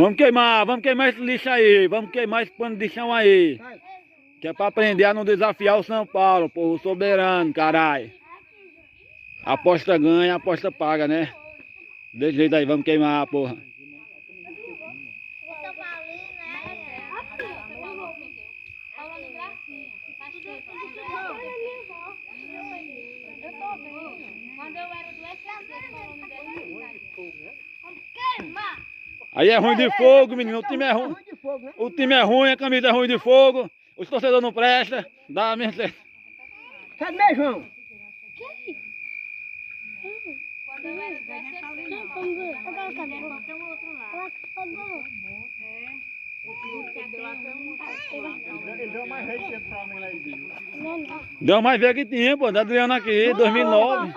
Vamos queimar esse lixo aí, vamos queimar esse pano de chão aí. Que é pra aprender a não desafiar o São Paulo, povo soberano, caralho. Aposta ganha, aposta paga, né? Desse jeito aí, vamos queimar, porra. Aí é ruim de fogo, menino. O time é ruim. O time é ruim, a camisa é ruim de fogo. Os torcedores não prestam. Dá mesmo certo. Cadê meu João? Quando eu era do Ele deu mais jeito pra mim lá em Deus. Deu mais ver que tinha, pô. Da Adriana aqui, 2009.